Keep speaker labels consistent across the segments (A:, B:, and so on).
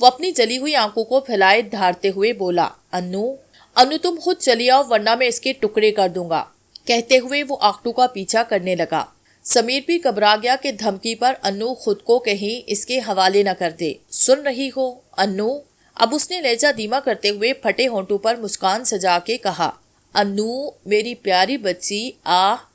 A: وہ اپنی جلی ہوئی آنکھوں کو پھیلائے دھارتے ہوئے بولا، انو تم خود چلی آؤ ورنہ میں اس کے ٹکڑے کر دوں گا۔ کہتے ہوئے وہ آکٹو کا پیچھا کرنے لگا۔ سمیر بھی گھبرا گیا کہ دھمکی پر انو خود کو کہیں اس کے حوالے نہ کر دے۔ سن رہی ہو انو؟ اب اس نے لہجہ دھیما کرتے ہوئے پھٹے ہونٹوں پر مسکان سجا کے کہا، انو میری پیاری بچی،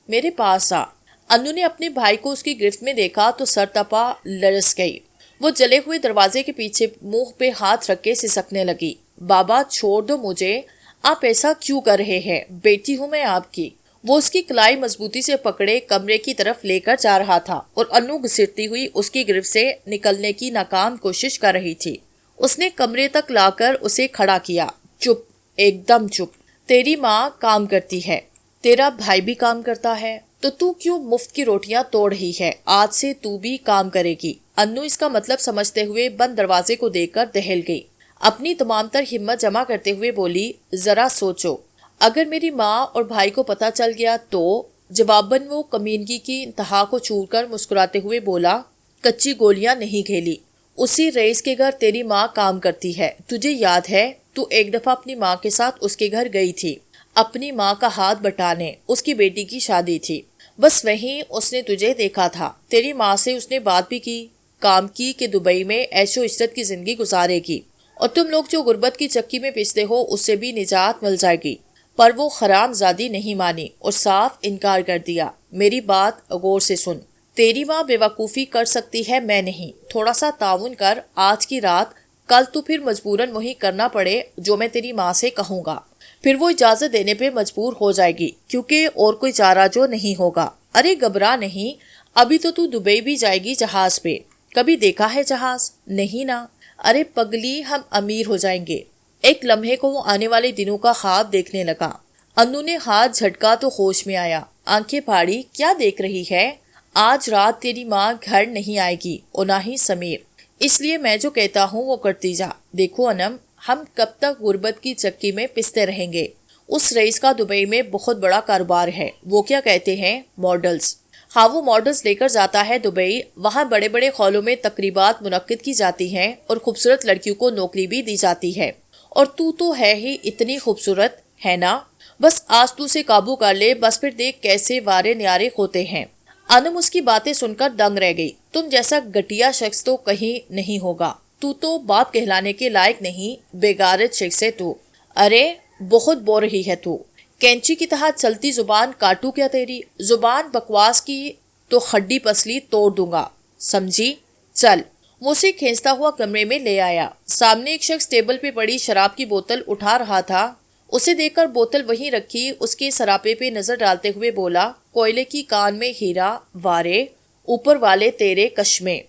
A: میرے پاس آ۔ انو نے اپنے بھائی کو اس کی گرفت میں دیکھا تو سر تپا لرز گئی۔ وہ جلے ہوئے دروازے کے پیچھے منہ پہ ہاتھ رکھ کے سسکنے لگی۔ بابا چھوڑ دو مجھے، آپ ایسا کیوں کر رہے ہیں؟ بیٹی ہوں میں آپ کی۔ وہ اس کی کلائی مضبوطی سے پکڑے کمرے کی طرف لے کر جا رہا تھا اور انو گھسیٹتی ہوئی اس کی گرفت سے نکلنے کی ناکام کوشش کر رہی تھی۔ اس نے کمرے تک لا کر اسے کھڑا کیا۔ چپ، ایک دم چپ۔ تیری ماں کام کرتی ہے، تیرا بھائی بھی کام کرتا ہے، تو کیوں مفت کی روٹیاں توڑ رہی ہے؟ آج سے تو بھی کام کرے گی۔ انو اس کا مطلب سمجھتے ہوئے بند دروازے کو دیکھ کر دہل گئی۔ اپنی تمام تر ہمت جمع کرتے ہوئے بولی، ذرا سوچو، اگر میری ماں اور بھائی کو پتہ چل گیا تو؟ جواباً وہ کمینگی کی انتہا کو چھوڑ کر مسکراتے ہوئے بولا، کچی گولیاں نہیں کھیلی، اسی رئیس کے گھر تیری ماں کام کرتی ہے، تجھے یاد ہے؟ تو ایک دفعہ اپنی ماں کے ساتھ اس کے گھر گئی تھی، اپنی ماں کا ہاتھ بٹانے، اس کی بیٹی کی شادی تھی، بس وہیں اس نے تجھے دیکھا تھا۔ تیری ماں سے اس نے بات بھی کی، کام کی کہ دبئی میں عیش و عشرت کی زندگی گزارے گی اور تم لوگ جو غربت کی چکی میں پستے ہو اس سے بھی نجات مل جائے گی، پر وہ حرام زادی نہیں مانی اور صاف انکار کر دیا۔ میری بات غور سے سن، تیری ماں بے وقوفی کر سکتی ہے، میں نہیں۔ تھوڑا سا تعاون کر آج کی رات، کل تو پھر مجبوراً وہی کرنا پڑے جو میں تیری ماں سے کہوں گا، پھر وہ اجازت دینے پہ مجبور ہو جائے گی کیونکہ اور کوئی چارہ جو نہیں ہوگا۔ ارے گھبرا نہیں، ابھی تو دبئی بھی جائے گی جہاز پہ، کبھی دیکھا ہے جہاز؟ نہیں نا۔ ارے پگلی، ہم امیر ہو جائیں گے۔ ایک لمحے کو وہ آنے والے دنوں کا خواب دیکھنے لگا۔ انو نے ہاتھ جھٹکا تو ہوش میں آیا، آنکھیں پھاڑی، کیا دیکھ رہی ہے؟ آج رات تیری ماں گھر نہیں آئے گی اور نہ ہی سمیر، اس لیے میں جو کہتا ہوں وہ کرتی جا۔ دیکھو انم، ہم کب تک غربت کی چکی میں پستے رہیں گے؟ اس رئیس کا دبئی میں بہت بڑا کاروبار ہے، وہ کیا کہتے ہیں، ماڈلز۔ ہاں، وہ ماڈلز لے کر جاتا ہے دبئی، وہاں بڑے بڑے ہالوں میں تقریبات منعقد کی جاتی ہیں اور خوبصورت لڑکیوں کو نوکری بھی دی جاتی ہے، اور تو ہے ہی اتنی خوبصورت، ہے نا؟ بس آج تو اسے قابو کر لے، بس پھر دیکھ کیسے وارے نیارے ہوتے ہیں۔ انم اس کی باتیں سن کر دنگ رہ گئی۔ تم جیسا گھٹیا شخص تو کہیں نہیں ہوگا، تو باپ کہلانے کے لائق نہیں، بےغیرت شخص ہے تو۔ ارے بہت بول رہی ہے تو، کینچی کی طرح چلتی زبان کاٹو کیا تیری؟ زبان بکواس کی تو ہڈی پسلی توڑ دوں گا، سمجھی؟ چل۔ وہ اسے کھینچتا ہوا کمرے میں لے آیا۔ سامنے ایک شخص ٹیبل پہ پڑی شراب کی بوتل اٹھا رہا تھا۔ اسے دیکھ کر بوتل وہیں رکھی اس کے سراپے پہ نظر ڈالتے ہوئے بولا، کوئلے کی کان میں ہیرا، وارے اوپر والے تیرے کشمے۔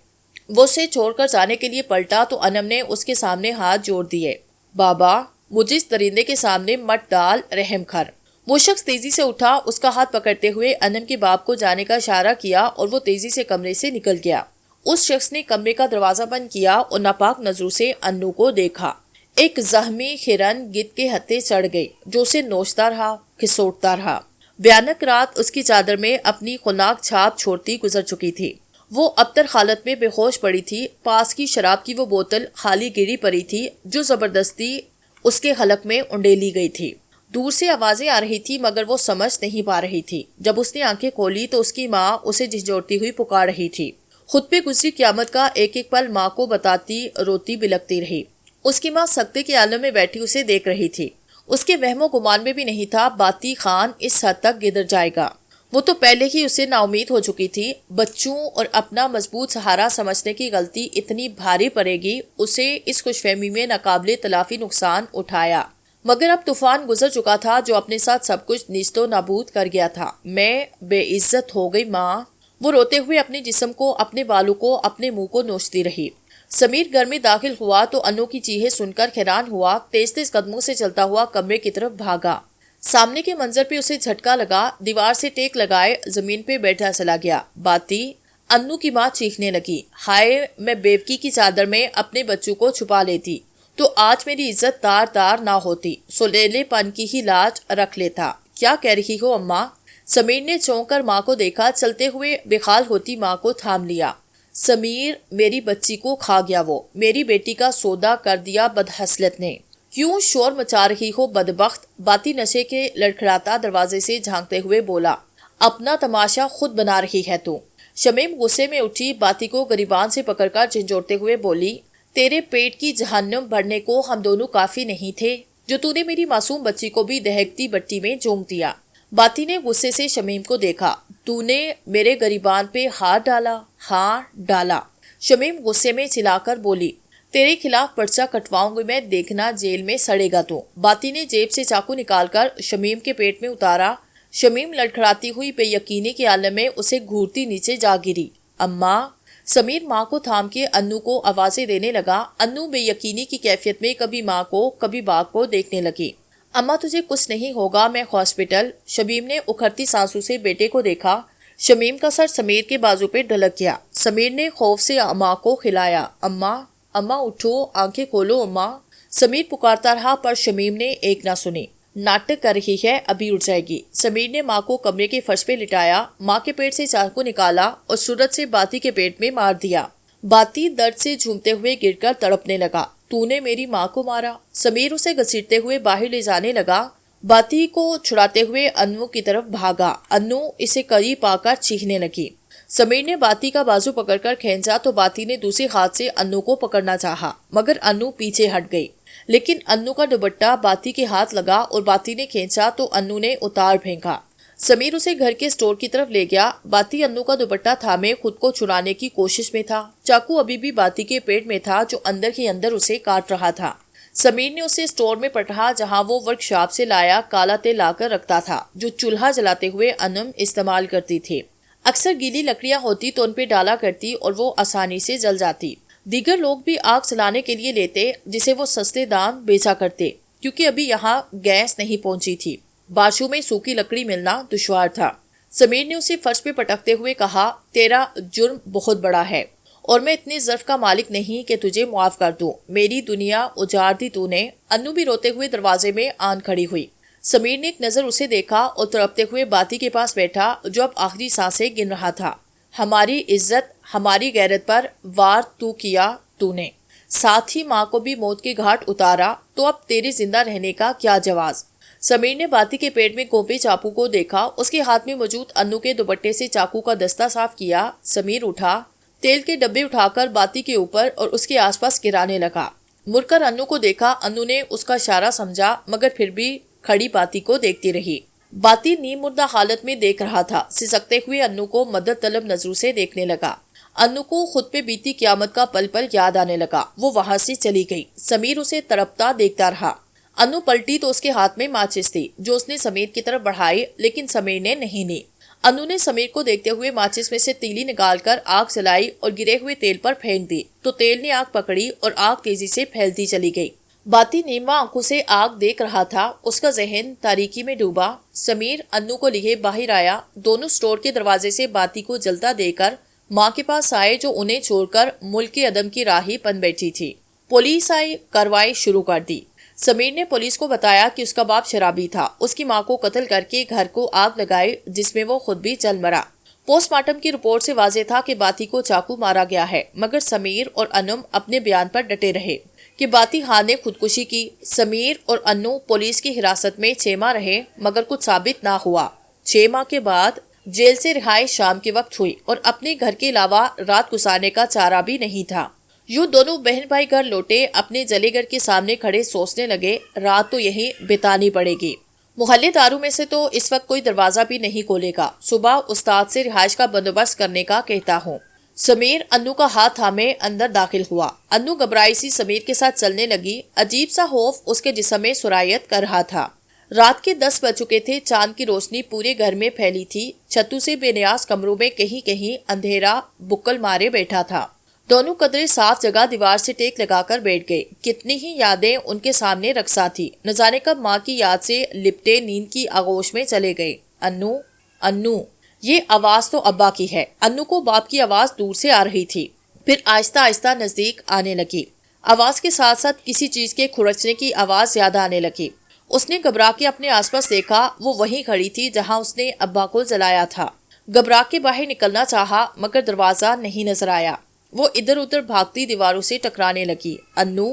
A: وہ اسے چھوڑ کر جانے کے لیے پلٹا تو انم نے اس کے سامنے ہاتھ جوڑ دیے۔ بابا، مجھے اس درندے کے سامنے مت ڈال، رحم کر۔ وہ شخص تیزی سے اٹھا، اس کا ہاتھ پکڑتے ہوئے انم کے باپ کو جانے کا اشارہ کیا اور وہ تیزی سے کمرے سے نکل گیا۔ اس شخص نے کمرے کا دروازہ بند کیا اور ناپاک نظروں سے انو کو دیکھا۔ ایک زخمی ہرن گدھ کے ہتھے چڑھ گئی جو اسے نوچتا رہا، کھسوٹتا رہا۔ بھیانک رات اس کی چادر میں اپنی خوناک چھاپ چھوڑتی گزر چکی تھی۔ وہ ابتر حالت میں بے ہوش پڑی تھی۔ پاس کی شراب کی وہ بوتل خالی گری پڑی تھی جو زبردستی اس کے حلق میں انڈیلی گئی تھی۔ دور سے آوازیں آ رہی تھی مگر وہ سمجھ نہیں پا رہی تھی۔ جب اس نے آنکھیں کھولی تو اس کی ماں اسے جھنجھوڑتی ہوئی پکار رہی تھی۔ خود پہ گزری قیامت کا ایک ایک پل ماں کو بتاتی روتی بلکتی رہی۔ اس کی ماں سکتے کے عالم میں بیٹھی اسے دیکھ رہی تھی۔ اس کے وہم و گمان میں بھی نہیں تھا باتی خان اس حد تک گدر جائے گا۔ وہ تو پہلے ہی اسے نا امید ہو چکی تھی۔ بچوں اور اپنا مضبوط سہارا سمجھنے کی غلطی اتنی بھاری پڑے گی، اسے اس خوش فہمی میں ناقابل تلافی نقصان اٹھایا۔ مگر اب طوفان گزر چکا تھا جو اپنے ساتھ سب کچھ نیست و نابود کر گیا تھا۔ میں بے عزت ہو گئی ماں۔ وہ روتے ہوئے اپنے جسم کو، اپنے بالوں کو، اپنے منہ کو نوچتی رہی۔ سمیر گھر میں داخل ہوا تو انو کی چیخیں سن کر حیران ہوا، تیز تیز قدموں سے چلتا ہوا کمرے کی طرف بھاگا۔ سامنے کے منظر پہ اسے جھٹکا لگا، دیوار سے ٹیک لگائے زمین پہ بیٹھا چلا گیا۔ باتی، انو کی ماں چیخنے لگی، ہائے، میں بیوکی کی چادر میں اپنے بچوں کو چھپا لیتی تو آج میری عزت تار تار نہ ہوتی، سلیلے پن کی ہی لاج رکھ لیتا۔ کیا کہہ رہی ہو اماں؟ سمیر نے چونک کر ماں کو دیکھا، چلتے ہوئے بے حال ہوتی ماں کو تھام لیا۔ سمیر، میری بچی کو کھا گیا وہ، میری بیٹی کا سودا کر دیا بدحسلت نے۔ کیوں شور مچا رہی ہو بدبخت؟ باتی نشے کے لڑکھڑاتا دروازے سے جھانکتے ہوئے بولا۔ اپنا تماشا خود بنا رہی ہے تو۔ شمیم غصے میں اٹھی باتی کو گریبان سے پکڑ کر جھنجھوڑتے ہوئے بولی، تیرے پیٹ کی جہنم بھرنے کو ہم دونوں کافی نہیں تھے جو تو نے میری معصوم بچی کو بھی دہکتی بٹی میں جھونک دیا۔ باتی نے غصے سے شمیم کو دیکھا۔ تو نے میرے گریبان پہ ہاتھ ڈالا؟ ہاں ڈالا۔ شمیم غصے میں چلا کر بولی، تیرے خلاف پرچہ کٹواؤں گی میں، دیکھنا جیل میں سڑے گا تو۔ باتی نے جیب سے چاقو نکال کر شمیم کے پیٹ میں اتارا۔ شمیم لڑکھڑاتی ہوئی بے یقینی کے عالم میں اسے گھورتی نیچے جا گری۔ اماں! سمیر ماں کو تھام کے انو کو آوازیں دینے لگا۔ انو بے یقینی کی کیفیت میں کبھی ماں کو کبھی باغ کو دیکھنے لگی۔ اماں تجھے کچھ نہیں ہوگا، میں ہاسپٹل۔ شمیم نے اکھڑتی سانسوں سے بیٹے کو دیکھا۔ شمیم کا سر سمیر کے بازو پہ ڈھلک گیا۔ سمیر نے خوف سے اماں کو کھلایا۔ اماں، اماں اٹھو، آنکھیں کھولو اماں۔ سمیر پکارتا رہا پر شمیم نے ایک نہ سنی۔ ناٹک کر رہی ہے، ابھی اٹھ جائے گی۔ سمیر نے ماں کو کمرے کے فرش پہ لٹایا، ماں کے پیٹ سے چاقو نکالا اور صورت سے باتی کے پیٹ میں مار دیا۔ باتی درد سے جھومتے ہوئے گر کر تڑپنے لگا۔ تو نے میری ماں کو مارا؟ سمیر اسے گھسیٹتے ہوئے باہر لے جانے لگا۔ باتی کو چھڑاتے ہوئے انو کی طرف بھاگا۔ انو اسے قریب آ کر چیخنے لگی۔ سمیر نے باتی کا بازو پکڑ کر کھینچا تو باتی نے دوسرے ہاتھ سے انو کو پکڑنا چاہا مگر انو پیچھے ہٹ گئی۔ لیکن انو کا دوپٹہ باتی کے ہاتھ لگا اور باتی نے کھینچا تو انو نے اتار پھینکا۔ سمیر اسے گھر کے سٹور کی طرف لے گیا۔ باتی انو کا دوپٹہ تھامے خود کو چھڑانے کی کوشش میں تھا۔ چاقو ابھی بھی باتی کے پیٹ میں تھا جو اندر ہی اندر اسے کاٹ رہا تھا۔ سمیر نے اسے سٹور میں پٹھا جہاں وہ ورک شاپ سے لایا کالا تیل لا کر رکھتا تھا جو چولہا جلاتے ہوئے انم استعمال کرتی تھی۔ اکثر گیلی لکڑیاں ہوتی تو ان پہ ڈالا کرتی اور وہ آسانی سے جل جاتی۔ دیگر لوگ بھی آگ جلانے کے لیے لیتے جسے وہ سستے دام بیچا کرتے کیونکہ ابھی یہاں گیس نہیں پہنچی تھی۔ بارشوں میں سوکھی لکڑی ملنا دشوار تھا۔ سمیر نے اسے فرش پہ پٹکتے ہوئے کہا، تیرا جرم بہت بڑا ہے اور میں اتنے ظرف کا مالک نہیں کہ تجھے معاف کر دوں۔ میری دنیا اجاڑ دی تو نے۔ انو بھی روتے ہوئے دروازے میں آن کھڑی ہوئی۔ سمیر نے ایک نظر اسے دیکھا اور تڑپتے ہوئے باتی کے پاس بیٹھا جو اب آخری سانسیں گن رہا تھا۔ ہماری عزت، ہماری غیرت پر وار تو کیا تو نے، ساتھ ہی ماں کو بھی موت کے گھاٹ اتارا، تو اب تیرے زندہ رہنے کا کیا جواز؟ سمیر نے باتی کے پیٹ میں گھونپے چاقو کو دیکھا۔ اس کے ہاتھ میں موجود انو کے دوپٹے سے چاقو کا دستہ صاف کیا۔ سمیر اٹھا، تیل کے ڈبے اٹھا کر باتی کے اوپر اور اس کے آس پاس گرانے لگا۔ مڑ کر انو کو دیکھا۔ انو نے اس کا اشارہ سمجھا مگر پھر بھی کھڑی باتی کو دیکھتی رہی۔ باتی نیم مردہ حالت میں دیکھ رہا تھا۔ سسکتے ہوئے انو کو مدد طلب نظروں سے دیکھنے لگا۔ انو کو خود پہ بیتی قیامت کا پل پل یاد آنے لگا۔ وہ وہاں سے چلی گئی۔ سمیر اسے تڑپتا دیکھتا رہا۔ انو پلٹی تو اس کے ہاتھ میں ماچس تھی جو اس نے سمیر کی طرف بڑھائی لیکن سمیر نے نہیں لی۔ انو نے سمیر کو دیکھتے ہوئے ماچس میں سے تیلی نکال کر آگ جلائی اور گرے ہوئے تیل پر پھینک دی تو تیل نے آگ پکڑی اور آگ تیزی سے پھیلتی چلی گئی۔ باتی نیما آنکھوں سے آگ دیکھ رہا تھا۔ اس کا ذہن تاریکی میں ڈوبا۔ سمیر انو کو لیے باہر آیا۔ دونوں سٹور کے دروازے سے باتی کو جلتا دے کر ماں کے پاس آئے جو انہیں چھوڑ کر ملک کے عدم کی راہی بن بیٹھی تھی۔ پولیس آئی، کارروائی شروع کر دی۔ سمیر نے پولیس کو بتایا کہ اس کا باپ شرابی تھا، اس کی ماں کو قتل کر کے گھر کو آگ لگائی جس میں وہ خود بھی جل مرا۔ پوسٹ مارٹم کی رپورٹ سے واضح تھا کہ باتی کو چاقو مارا گیا ہے مگر سمیر اور انم اپنے بیان پر ڈٹے رہے کہ باتی خان نے خودکشی کی۔ سمیر اور انو پولیس کی حراست میں 6 ماہ رہے مگر کچھ ثابت نہ ہوا۔ 6 ماہ کے بعد جیل سے رہائی شام کے وقت ہوئی اور اپنے گھر کے علاوہ رات گزارنے کا چارہ بھی نہیں تھا۔ یوں دونوں بہن بھائی گھر لوٹے، اپنے جلے گھر کے سامنے کھڑے سوچنے لگے رات تو یہیں بتانی پڑے گی۔ محلے داروں میں سے تو اس وقت کوئی دروازہ بھی نہیں کھولے گا۔ صبح استاد سے رہائش کا بندوبست کرنے کا کہتا ہوں۔ سمیر انو کا ہاتھ تھامے اندر داخل ہوا۔ انو گھبرائی سی سمیر کے ساتھ چلنے لگی۔ عجیب سا خوف اس کے جسم میں سرایت کر رہا تھا۔ رات کے 10 بج چکے تھے۔ چاند کی روشنی پورے گھر میں پھیلی تھی۔ چھتوں سے بے نیاز کمروں میں کہیں کہیں اندھیرا بکل مارے بیٹھا تھا۔ دونوں قدرے صاف جگہ دیوار سے ٹیک لگا کر بیٹھ گئے۔ کتنی ہی یادیں ان کے سامنے رقصاں تھی۔ نہ جانے کب ماں کی یاد سے لپٹے نیند کی آغوش میں چلے گئے۔ انو، انو، یہ آواز تو ابا کی ہے۔ انو کو باپ کی آواز دور سے آ رہی تھی، پھر آہستہ آہستہ نزدیک آنے لگی۔ آواز کے ساتھ ساتھ کسی چیز کے کھرچنے کی آواز زیادہ آنے لگی۔ اس نے گھبرا کے اپنے آس پاس دیکھا، وہ وہیں کھڑی تھی جہاں اس نے ابا کو جلایا تھا۔ گھبرا کے باہر نکلنا چاہا مگر دروازہ نہیں نظر آیا۔ وہ ادھر ادھر بھاگتی دیواروں سے ٹکرانے لگی۔ انو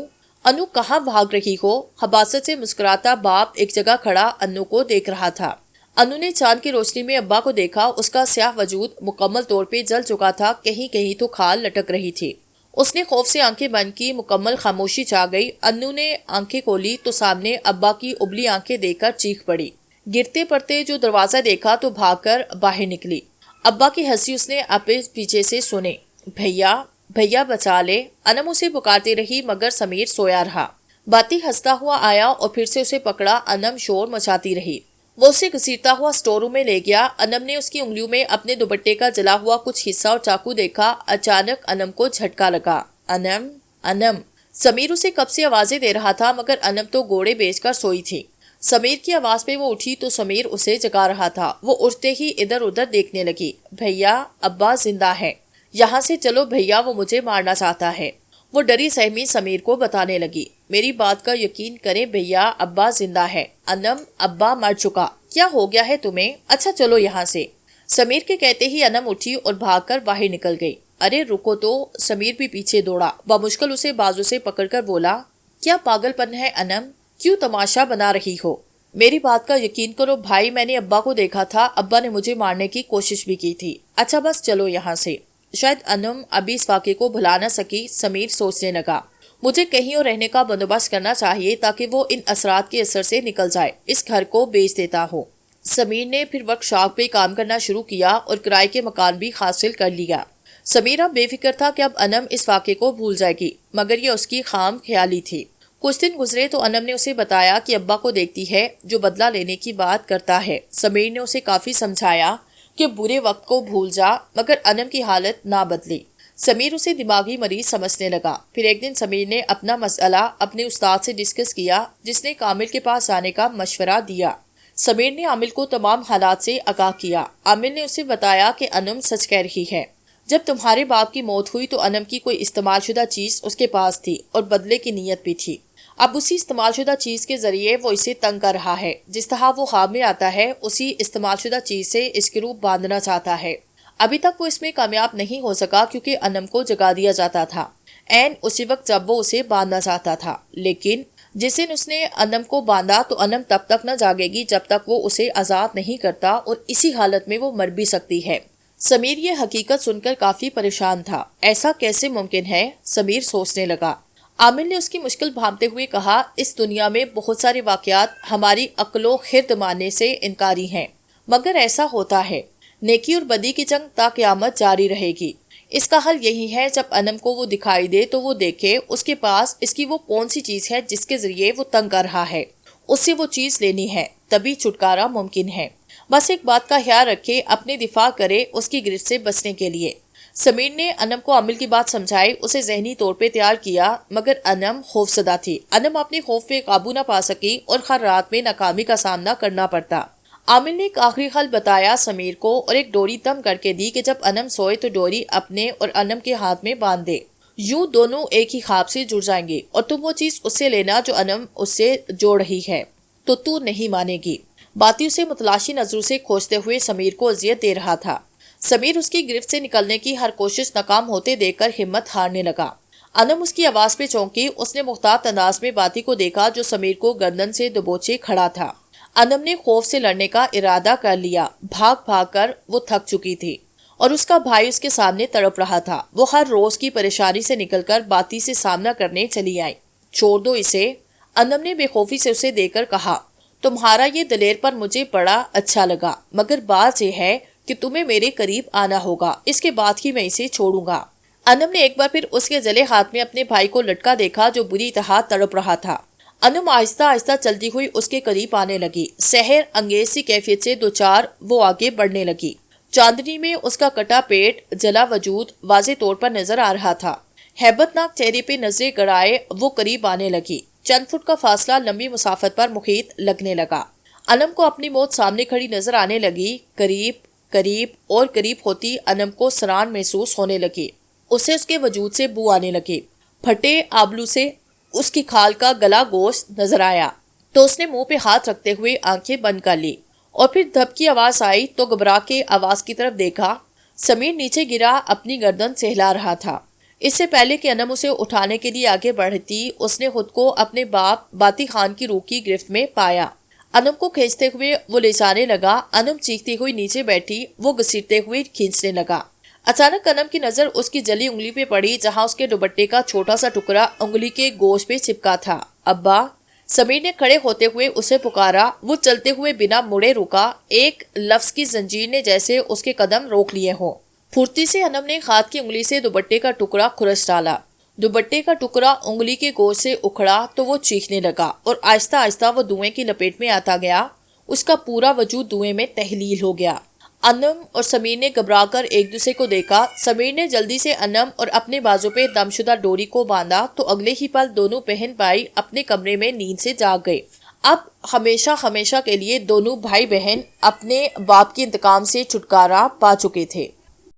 A: انو کہاں بھاگ رہی ہو؟ حباست سے مسکراتا باپ ایک جگہ کھڑا انو کو دیکھ رہا تھا۔ انو نے چاند کی روشنی میں ابا کو دیکھا۔ اس کا سیاہ وجود مکمل طور پہ جل چکا تھا، کہیں کہیں تو کھال لٹک رہی تھی۔ اس نے خوف سے آنکھیں بند کی، مکمل خاموشی چھا گئی۔ انو نے آنکھیں کھولی تو سامنے ابا کی ابلی آنکھیں دیکھ کر چیخ پڑی۔ گرتے پڑتے جو دروازہ دیکھا تو بھاگ کر باہر نکلی۔ ابا کی ہنسی اس نے اپنے پیچھے سے سنے۔ بھیا بھیا بچا لے، انم اسے پکارتی رہی مگر سمیر سویا رہا۔ باتی ہنستا ہوا آیا اور پھر سے اسے پکڑا۔ انم شور مچاتی رہی۔ وہ اسے گھسیٹتا ہوا اسٹور روم میں لے گیا۔ انم نے اس کی انگلیوں میں اپنے دوپٹے کا جلا ہوا کچھ حصہ اور چاقو دیکھا۔ اچانک انم کو جھٹکا لگا۔ انم انم سمیر اسے کب سے آوازیں دے رہا تھا مگر انم تو گوڑے بیچ کر سوئی تھی۔ سمیر کی آواز پہ وہ اٹھی تو سمیر اسے جگا رہا تھا۔ وہ اٹھتے ہی ادھر ادھر دیکھنے لگی۔ بھیا ابا زندہ ہے، یہاں سے چلو بھیا، وہ مجھے مارنا چاہتا ہے۔ وہ ڈری سہمی سمیر کو بتانے لگی۔ میری بات کا یقین کریں بھیا، ابا زندہ ہے۔ انم ابا مر چکا، کیا ہو گیا ہے تمہیں؟ اچھا چلو یہاں سے۔ سمیر کے کہتے ہی انم اٹھی اور بھاگ کر باہر نکل گئی۔ ارے رکو تو، سمیر بھی پیچھے دوڑا۔ بمشکل اسے بازو سے پکڑ کر بولا، کیا پاگل پن ہے انم؟ کیوں تماشا بنا رہی ہو؟ میری بات کا یقین کرو بھائی، میں نے ابا کو دیکھا تھا، ابا نے مجھے مارنے کی کوشش بھی کی تھی۔ اچھا بس چلو یہاں سے۔ شاید انم ابھی اس واقعے کو بھلا نہ سکی۔ سمیر سوچنے لگا، مجھے کہیں اور رہنے کا بندوبست کرنا چاہیے تاکہ وہ ان اثرات کے اثر سے نکل جائے، اس گھر کو بیچ دیتا ہو۔ سمیر نے پھر ورک شاپ پہ کام کرنا شروع کیا اور کرائے کے مکان بھی حاصل کر لیا۔ سمیر اب بے فکر تھا کہ اب انم اس واقعے کو بھول جائے گی، مگر یہ اس کی خام خیالی تھی۔ کچھ دن گزرے تو انم نے اسے بتایا کہ ابا کو دیکھتی ہے جو بدلہ لینے کی بات کرتا ہے۔ سمیر نے اسے کافی سمجھایا کہ برے وقت کو بھول جا، مگر انم کی حالت نہ بدلی۔ سمیر اسے دماغی مریض سمجھنے لگا۔ پھر ایک دن سمیر نے اپنا مسئلہ اپنے استاد سے ڈسکس کیا، جس نے کامل کے پاس جانے کا مشورہ دیا۔ سمیر نے عامل کو تمام حالات سے آگاہ کیا۔ عامل نے اسے بتایا کہ انم سچ کہہ رہی ہے۔ جب تمہارے باپ کی موت ہوئی تو انم کی کوئی استعمال شدہ چیز اس کے پاس تھی اور بدلے کی نیت بھی تھی۔ اب اسی استعمال شدہ چیز کے ذریعے وہ اسے تنگ کر رہا ہے۔ جس طرح وہ خواب میں آتا ہے اسی استعمال شدہ چیز سے اسکرو باندھنا چاہتا ہے۔ ابھی تک وہ اس میں کامیاب نہیں ہو سکا کیونکہ انم کو جگا دیا جاتا تھا عین اسی وقت جب وہ اسے باندھنا چاہتا تھا، لیکن جس دن اس نے انم کو باندھا تو انم تب تک نہ جاگے گی جب تک وہ اسے آزاد نہیں کرتا، اور اسی حالت میں وہ مر بھی سکتی ہے۔ سمیر یہ حقیقت سن کر کافی پریشان تھا۔ ایسا کیسے ممکن ہے؟ سمیر سوچنے لگا۔ عامل نے اس کی مشکل بھانپتے ہوئے کہا، اس دنیا میں بہت سارے واقعات ہماری عقل و خرد ماننے سے انکاری ہیں، مگر ایسا ہوتا ہے۔ نیکی اور بدی کی جنگ تا قیامت جاری رہے گی۔ اس کا حل یہی ہے، جب انم کو وہ دکھائی دے تو وہ دیکھے اس کے پاس اس کی وہ کون سی چیز ہے جس کے ذریعے وہ تنگ کر رہا ہے، اس سے وہ چیز لینی ہے، تبھی چھٹکارا ممکن ہے۔ بس ایک بات کا خیال رکھے، اپنے دفاع کرے اس کی گرفت سے بچنے کے لیے۔ سمیر نے انم کو عامل کی بات سمجھائی، اسے ذہنی طور پہ تیار کیا، مگر انم خوفزدہ تھی۔ انم اپنے خوف پہ قابو نہ پا سکی اور ہر رات میں ناکامی کا سامنا کرنا پڑتا۔ عامل نے ایک آخری حل بتایا سمیر کو اور ایک ڈوری دم کر کے دی کہ جب انم سوئے تو ڈوری اپنے اور انم کے ہاتھ میں باندھ دے، یوں دونوں ایک ہی خواب سے جڑ جائیں گے، اور تم وہ چیز اس سے لینا جو انم اس سے جوڑ رہی ہے، تو نہیں مانے گی۔ باتی اسے متلاشی نظروں سے کھوجتے ہوئے سمیر کو اذیت دے رہا تھا۔ سمیر اس کی گرفت سے نکلنے کی ہر کوشش ناکام ہوتے دیکھ کر ہمت ہارنے لگا۔ انم اس کی آواز پہ چونکی۔ اس نے محتاط انداز میں باتی کو دیکھا جو سمیر کو گردن سے دبوچے کھڑا تھا۔ انم نے خوف سے لڑنے کا ارادہ کر لیا۔ بھاگ بھاگ کر وہ تھک چکی تھی اور اس کا بھائی اس کے سامنے تڑپ رہا تھا۔ وہ ہر روز کی پریشانی سے نکل کر باتی سے سامنا کرنے چلی آئی۔ چھوڑ دو اسے، انم نے بے خوفی سے اسے دے کر کہا۔ تمہارا یہ دلیر پر مجھے بڑا اچھا لگا، مگر بات یہ ہے کہ تمہیں میرے قریب آنا ہوگا، اس کے بعد ہی میں اسے چھوڑوں گا۔ انم نے ایک بار پھر اس کے جلے ہاتھ میں اپنے بھائی کو لٹکا دیکھا جو بری طرح تڑپ رہا تھا۔ انم آہستہ آہستہ چلتی ہوئی اس کے قریب آنے لگی۔ سحر انگیز سی کیفیت سے دوچار وہ آگے بڑھنے لگی۔ چاندنی میں اس کا کٹا پیٹ، جلا وجود واضح طور پر نظر آ رہا تھا۔ ہیبت ناک چہرے پہ نظریں گڑائے وہ قریب آنے لگی۔ چند فٹ کا فاصلہ لمبی مسافت پر محیط لگنے لگا۔ انم کو اپنی موت سامنے کھڑی نظر آنے لگی۔ قریب قریب اور قریب ہوتی انم کو سران محسوس ہونے لگی۔ اسے اس کے وجود سے بو آنے لگی۔ پھٹے آبلو سے اس کی کھال کا گلا گوشت نظر آیا تو اس نے منہ پہ ہاتھ رکھتے ہوئے آنکھیں بند کر لی، اور پھر دھب کی آواز آئی تو گھبرا کے آواز کی طرف دیکھا۔ سمیر نیچے گرا اپنی گردن سہلا رہا تھا۔ اس سے پہلے کہ انم اسے اٹھانے کے لیے آگے بڑھتی، اس نے خود کو اپنے باپ باتی خان کی روح کی گرفت میں پایا۔ انم کو کھینچتے ہوئے وہ لے جانے لگا۔ انم چیختی ہوئی نیچے بیٹھی، وہ گھسیٹتے ہوئے کھینچنے لگا۔ اچانک انم کی نظر اس کی جلی انگلی پہ پڑی، جہاں اس کے دوپٹے کا چھوٹا سا ٹکڑا انگلی کے گوشت پہ چپکا تھا۔ ابا! سمیر نے کھڑے ہوتے ہوئے اسے پکارا۔ وہ چلتے ہوئے بنا مڑے رکا، ایک لفظ کی زنجیر نے جیسے اس کے قدم روک لیے ہوں۔ پھرتی سے انم نے ہاتھ کی انگلی سے دوپٹے کا ٹکڑا کھرچ ڈالا۔ دوپٹے کا ٹکڑا انگلی کے گوشت سے اکھڑا تو وہ چیخنے لگا اور آہستہ آہستہ وہ دھوئیں کی لپیٹ میں آتا گیا۔ اس کا پورا وجود دھوئیں میں تحلیل ہو گیا۔ انم اور سمیر نے گھبرا کر ایک دوسرے کو دیکھا۔ سمیر نے جلدی سے انم اور اپنے بازو پہ دم شدہ ڈوری کو باندھا تو اگلے ہی پل دونوں بہن بھائی اپنے کمرے میں نیند سے جاگ گئے۔ اب ہمیشہ ہمیشہ کے لیے دونوں بھائی بہن اپنے باپ کے انتقام سے چھٹکارا پا چکے تھے۔